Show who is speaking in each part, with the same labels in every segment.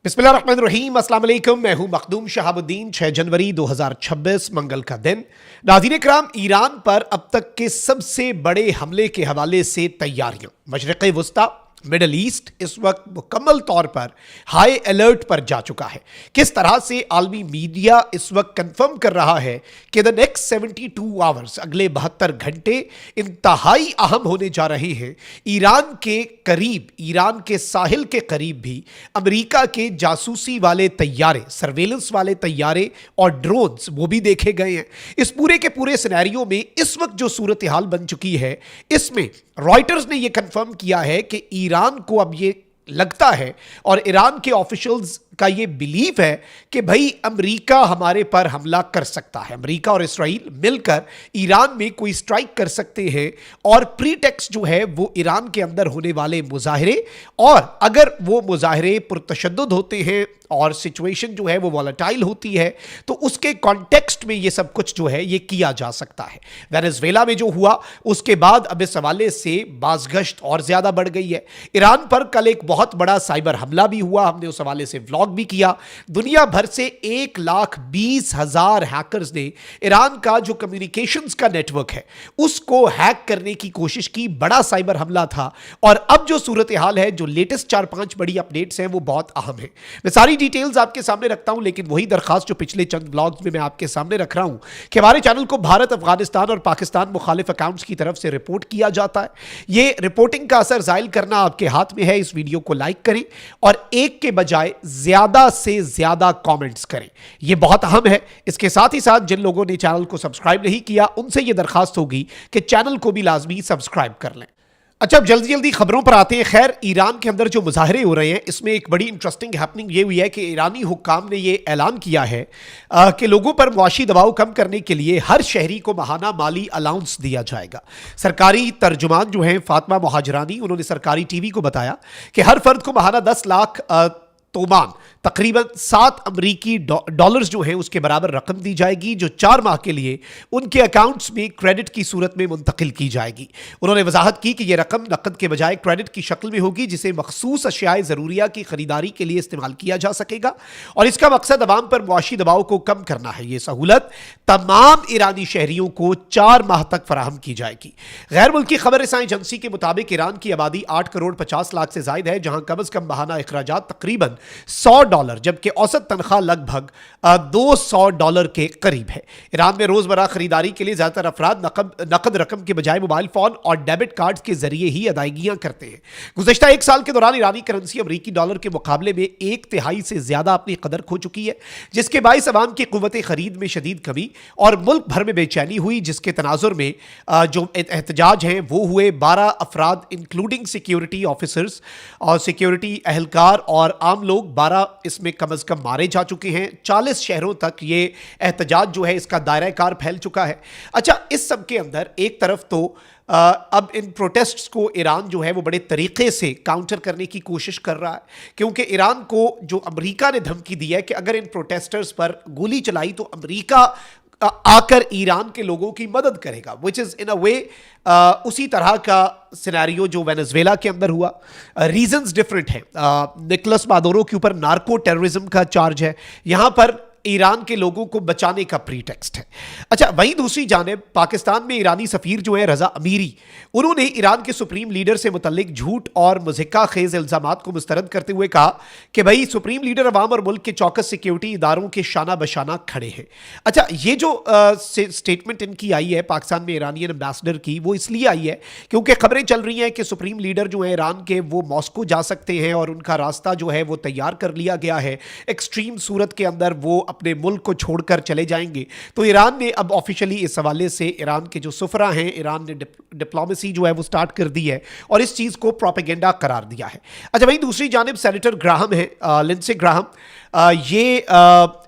Speaker 1: बिस्मिल्लाहिर्रहमानिर्रहीम, अस्सलाम वालेकुम। मैं हूं मखदूम शहाबुद्दीन। 6 जनवरी 2026 मंगल का दिन। नाज़रीन इकराम, ईरान पर अब तक के सबसे बड़े हमले के हवाले से तैयारियां। मशरिक़ वुस्ता, मिडल ईस्ट इस वक्त मुकम्मल तौर पर हाई अलर्ट पर जा चुका है। किस तरह से आलमी मीडिया इस वक्त कंफर्म कर रहा है कि द नेक्स्ट 72 आवर्स, अगले 72 घंटे इंतहाई अहम होने जा रहे हैं। ईरान के करीब, ईरान के साहिल के करीब भी अमेरिका के जासूसी वाले तैयारे, सर्वेलेंस वाले तैयारे और ड्रोन्स वो भी देखे गए हैं। इस पूरे के पूरे सिनेरियो में इस वक्त जो सूरत हाल बन चुकी है, इसमें रॉयटर्स ने यह कंफर्म किया है कि ईरान को अब ये लगता है और ईरान के ऑफिशियल्स का ये बिलीव है कि भाई अमेरिका हमारे पर हमला कर सकता है। अमेरिका और इस्राइल मिलकर ईरान में कोई स्ट्राइक कर सकते हैं और प्रीटेक्स्ट जो है वो ईरान के अंदर होने वाले मुजाहरे, और अगर वो मुजाहरे पुरतशद्दुद होते हैं और सिचुएशन जो है वो वॉलेटाइल होती है, तो उसके कॉन्टेक्स्ट में ये सब कुछ जो है ये किया जा सकता है। वेनेजुएला में जो हुआ उसके बाद अब इस हवाले से बाज़गश्त और ज्यादा बढ़ गई है। ईरान पर कल एक बहुत बड़ा साइबर हमला भी हुआ, हमने उस हवाले से व्लॉग भी किया। दुनिया भर से 1,20,000 हैकर्स ने ईरान का जो कम्युनिकेशंस का नेटवर्क है उसको हैक करने की कोशिश की। बड़ा साइबर हमला था। और अब जो सूरत हाल है, जो लेटेस्ट 4-5 बड़ी अपडेट्स हैं, वो बहुत अहम है। मैं सारी डिटेल्स आपके सामने रखता हूं, लेकिन वही दरखास्त जो पिछले चंद ब्लॉग्स में मैं आपके सामने रख रहा हूं कि हमारे चैनल को भारत, अफगानिस्तान और पाकिस्तान मुखालिफ अकाउंट्स की तरफ से रिपोर्ट किया जाता है। ये रिपोर्टिंग का असर जाहिर करना आपके हाथ में है। इस वीडियो को लाइक करें और एक के बजाय ज्यादा से ज्यादा कमेंट्स करें, यह बहुत अहम है। इसके साथ ही साथ जिन लोगों ने चैनल को सब्सक्राइब नहीं किया उनसे यह दरखास्त होगी कि चैनल को भी लाजमी सब्सक्राइब कर लें। अच्छा, अब जल्दी जल्दी खबरों पर आते हैं। खैर, ईरान के अंदर जो मुजाहरे हो रहे हैं, इसमें एक बड़ी इंटरेस्टिंग हैपनिंग ये हुई है कि ईरानी हुक्काम ने ये ऐलान किया है कि लोगों पर मुआशी दबाव कम करने के लिए हर शहरी को माहाना माली अलाउंस दिया जाएगा। सरकारी तर्जुमान जो हैं फातिमा मुहाजिरानी, उन्होंने सरकारी टीवी को बताया कि हर फर्द को माहाना 10 लाख तोमान, तकरीबन 7 अमरीकी डॉलर्स जो है उसके बराबर रकम दी जाएगी, जो 4 माह के लिए उनके अकाउंट्स में क्रेडिट की सूरत में मुंतकिल की जाएगी। उन्होंने वजाहत की कि यह रकम नकद के बजाय क्रेडिट की शक्ल में होगी, जिसे मखसूस अशियाए ज़रूरिया की खरीदारी के लिए इस्तेमाल किया जा सकेगा और इसका मकसद अवाम पर मुआशी दबाव को कम करना है। यह सहूलत तमाम ईरानी शहरियों को 4 माह तक फराहम की जाएगी। गैर मुल्की खबर रसां एजेंसी के मुताबिक ईरान की आबादी 8 करोड़ 50 लाख से जायद है, जहां कम अज कम माहाना अखराजात तकरीबन $100, जबकि औसत तनख्वाह लगभग $200 के करीब है। ईरान में रोजमर्रा खरीदारी के लिए ज्यादातर अफराद नकद रकम के बजाय मोबाइल फोन और डेबिट कार्ड के जरिए ही अदायगियां करते हैं। गुज़श्ता 1 साल के दौरान ईरानी करेंसी अमरीकी डॉलर के मुकाबले में 1/3 से ज्यादा अपनी कदर खो चुकी है, जिसके बाइस अवाम की कुव्वत खरीद में शदीद कमी और मुल्क भर में बेचैनी हुई। जिसके तनाजुर में जो एहतजाज हैं वो हुए। 12 अफराद इंक्लूडिंग सिक्योरिटी ऑफिसर्स और सिक्योरिटी एहलकार और आम लोग, 12 इसमें कम अज कम मारे जा चुके हैं। 40 शहरों तक ये एहतजाज जो है इसका दायरा कार फैल चुका है। अच्छा, इस सब के अंदर एक तरफ तो अब इन प्रोटेस्ट्स को ईरान जो है वो बड़े तरीके से काउंटर करने की कोशिश कर रहा है, क्योंकि ईरान को जो अमेरिका ने धमकी दी है कि अगर इन प्रोटेस्टर्स पर गोली चलाई तो अमेरिका आकर ईरान के लोगों की मदद करेगा, विच इज़ इन अ वे उसी तरह का सिनेरियो जो वेनेजुएला के अंदर हुआ। रीजंस डिफरेंट हैं। निकोलस मादुरो के ऊपर नार्को टेररिज्म का चार्ज है, यहां पर ईरान के लोगों को बचाने का प्रीटेक्स्ट है। अच्छा, वहीं दूसरी जानिब पाकिस्तान में ईरानी सफ़ीर जो है रज़ा अमीरी, उन्होंने ईरान के सुप्रीम लीडर से मुतल्लिक झूठ और मुज़हिका खेज़ इल्ज़ामात को मुस्तरद करते हुए कहा कि भाई सुप्रीम लीडर अवाम और मुल्क के चौकस सिक्योरिटी इदारों के शाना बशाना खड़े हैं। अच्छा, ये जो स्टेटमेंट इनकी आई है पाकिस्तान में ईरानियन एम्बेसडर की, वो इसलिए आई है क्योंकि खबरें चल रही हैं कि सुप्रीम लीडर जो है ईरान के, वो मॉस्को जा सकते हैं और उनका रास्ता जो है वो तैयार कर लिया गया है। एक्सट्रीम सूरत के अंदर वो अपने मुल्क को छोड़कर चले जाएंगे। तो ईरान ने अब ऑफिशियली इस हवाले से ईरान के जो सुफरा हैं, ईरान ने डिप्लोमेसी जो है वो स्टार्ट कर दी है और इस चीज को प्रोपेगेंडा करार दिया है। अच्छा, वहीं दूसरी जानिब सेनेटर ग्राहम है, लिंडसे ग्राहम, یہ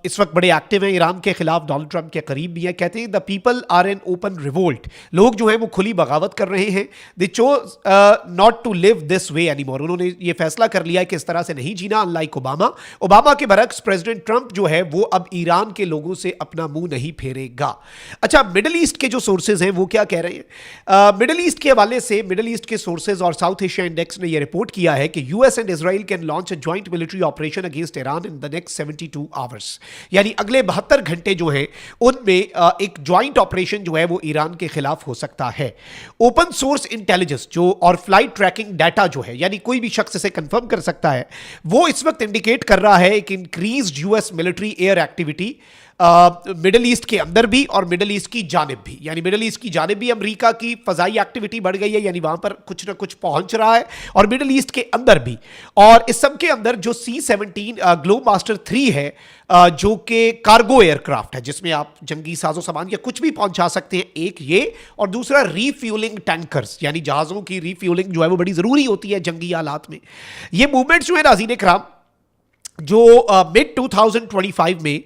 Speaker 1: اس وقت بڑے ایکٹیو ہیں ایران کے خلاف, ڈونلڈ ٹرمپ کے قریب بھی ہیں. کہتے ہیں the people are in open revolt, لوگ جو ہیں وہ کھلی بغاوت کر رہے ہیں. They choose not to leave this way any more, انہوں نے یہ فیصلہ کر لیا ہے کہ اس طرح سے نہیں جینا. ان لائک اوباما کے برعکس پریزیڈنٹ ٹرمپ جو ہے وہ اب ایران کے لوگوں سے اپنا منہ نہیں پھیرے گا. اچھا, مڈل ایسٹ کے جو سورسز ہیں وہ کیا کہہ رہے ہیں؟ مڈل ایسٹ کے حوالے سے مڈل ایسٹ کے سورسز اور ساؤتھ ایشیا انڈیکس نے یہ رپورٹ کیا ہے کہ U S and Israel can launch a joint military operation against Iran in the next 72 hours. یعنی اگلے 72 گھنٹے جو ہیں ان میں ایک جوائنٹ آپریشن جو ہے وہ ایران کے خلاف ہو سکتا ہے. اوپن سورس انٹیلیجنس جو اور فلائٹ ٹریکنگ ڈیٹا جو ہے, یعنی کوئی بھی شخص اسے کنفرم کر سکتا ہے, وہ اس وقت انڈیکیٹ کر رہا ہے کہ increased U S military air activity Middle East کے اندر بھی اور مڈل ایسٹ کی جانب بھی. یعنی مڈل ایسٹ کی جانب بھی امریکہ کی فضائی ایکٹیویٹی بڑھ گئی ہے, یعنی وہاں پر کچھ نہ کچھ پہنچ رہا ہے, اور مڈل ایسٹ کے اندر بھی. اور اس سب کے اندر جو C-17 گلوب ماسٹر 3 ہے, جو کہ کارگو ایئر کرافٹ ہے, جس میں آپ جنگی ساز و سامان یا کچھ بھی پہنچا سکتے ہیں, ایک یہ, اور دوسرا ری فیولنگ ٹینکرز, یعنی جہازوں کی ری فیولنگ جو ہے وہ بڑی ضروری ہوتی ہے جنگی حالات میں. یہ موومنٹس جو ہے ناظرین کرام, جو mid 2025 میں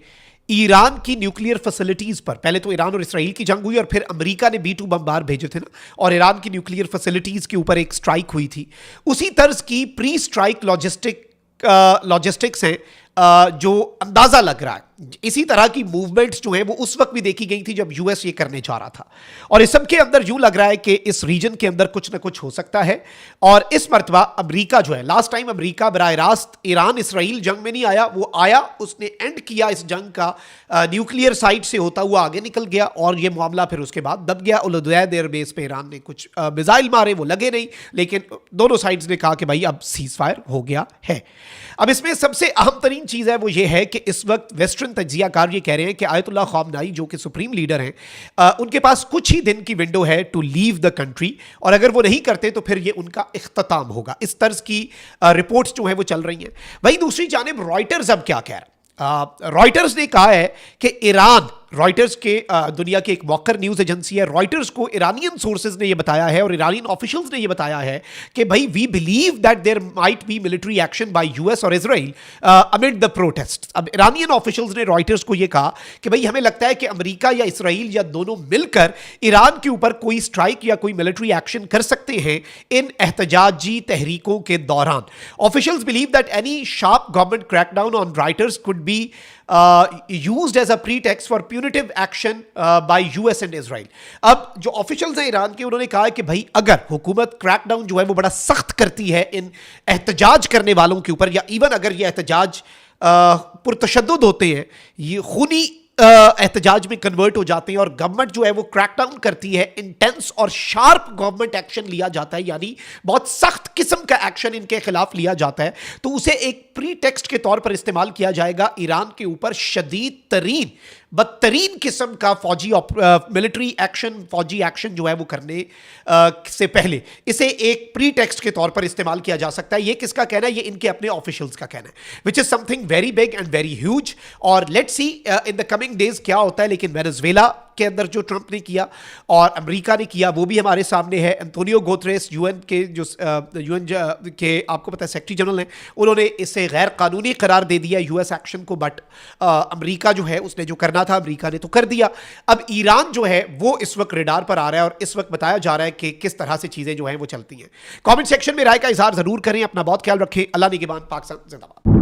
Speaker 1: ایران کی نیوکلیئر فیسلٹیز پر, پہلے تو ایران اور اسرائیل کی جنگ ہوئی اور پھر امریکہ نے B-2 بمبار بھیجے تھے نا, اور ایران کی نیوکلیئر فیسلٹیز کے اوپر ایک سٹرائک ہوئی تھی. اسی طرز کی پری سٹرائک لاجسٹکس ہیں جو اندازہ لگ رہا ہے. اسی طرح کی موومنٹس جو ہیں وہ اس وقت بھی دیکھی گئی تھی جب یو ایس یہ کرنے جا رہا تھا, اور اس سب کے اندر یوں لگ رہا ہے کہ اس ریجن کے اندر کچھ نہ کچھ ہو سکتا ہے. اور اس مرتبہ امریکہ جو ہے, لاسٹ ٹائم امریکہ براہ راست ایران اسرائیل جنگ میں نہیں آیا, وہ آیا, اس نے اینڈ کیا اس جنگ کا, نیوکلیئر سائٹ سے ہوتا ہوا آگے نکل گیا, اور یہ معاملہ پھر اس کے بعد دب گیا. الدوید ایئر بیس پہ ایران نے کچھ میزائل مارے, وہ لگے نہیں, لیکن دونوں سائڈز نے کہا کہ بھائی اب سیز فائر ہو گیا ہے. اب اس میں سب سے اہم ترین چیز ہے وہ یہ ہے کہ اس وقت ویسٹرن تجزیہ کار یہ کہہ رہے ہیں کہ آیت اللہ خامنائی جو کہ سپریم لیڈر ہیں, ان کے پاس کچھ ہی دن کی ونڈو ہے ٹو لیو دا کنٹری, اور اگر وہ نہیں کرتے تو پھر یہ ان کا اختتام ہوگا. اس طرز کی رپورٹس جو ہیں وہ چل رہی ہیں. وہی دوسری جانب رائٹرز اب کیا کہہ رہا ہے؟ رائٹرز نے کہا ہے کہ ایران, رائٹرز کے دنیا کی ایک موقر نیوز ایجنسی ہے, رائٹرز کو ایرانین سورسز نے یہ بتایا ہے اور ایرانین آفیشلز نے یہ بتایا ہے کہ بھائی we believe that there might be military action by U S اور اسرائیل امڈ دا پروٹیسٹ. اب ایرانین آفیشلز نے رائٹرز کو یہ کہا کہ بھائی ہمیں لگتا ہے کہ امریکہ یا اسرائیل یا دونوں مل کر ایران کے اوپر کوئی اسٹرائک یا کوئی ملٹری ایکشن کر سکتے ہیں ان احتجاجی تحریکوں کے دوران. Officials believe that any sharp government crackdown on Reuters could be used as a pretext for punitive action by US and Israel. اب جو آفیشلز ہیں ایران کے, انہوں نے کہا کہ بھائی اگر حکومت کریک ڈاؤن جو ہے وہ بڑا سخت کرتی ہے ان احتجاج کرنے والوں کے اوپر, یا ایون اگر یہ احتجاج پرتشدد ہوتے ہیں, یہ خونی احتجاج میں کنورٹ ہو جاتے ہیں, اور گورنمنٹ جو ہے وہ کریک ڈاؤن کرتی ہے, انٹینس اور شارپ گورنمنٹ ایکشن لیا جاتا ہے, یعنی بہت سخت قسم کا ایکشن ان کے خلاف لیا جاتا ہے, تو اسے ایک پری ٹیکسٹ کے طور پر استعمال کیا جائے گا ایران کے اوپر شدید ترین بدترین قسم کا فوجی ملٹری ایکشن, فوجی ایکشن جو ہے وہ کرنے سے پہلے اسے ایک پری ٹیکسٹ کے طور پر استعمال کیا جا سکتا ہے. یہ کس کا کہنا ہے؟ یہ ان کے اپنے آفیشلز کا کہنا ہے, which is something very big and very huge. اور let's see in the coming days کیا ہوتا ہے. لیکن وینزویلا کے اندر جو ٹرمپ نے کیا اور امریکہ نے کیا وہ بھی ہمارے سامنے ہے. انتونیو گوتریس یو این کے جو کے آپ کو پتہ ہے سیکرٹری جنرل ہیں, انہوں نے اسے غیر قانونی قرار دے دیا یو ایس ایکشن کو, بٹ امریکہ جو ہے اس نے جو کرنا تھا امریکہ نے تو کر دیا. اب ایران جو ہے وہ اس وقت ریڈار پر آ رہا ہے, اور اس وقت بتایا جا رہا ہے کہ کس طرح سے چیزیں جو ہیں وہ چلتی ہیں. کامنٹ سیکشن میں رائے کا اظہار ضرور کریں. اپنا بہت خیال رکھیں. اللہ نگہبان. پاکستان زندہ باد.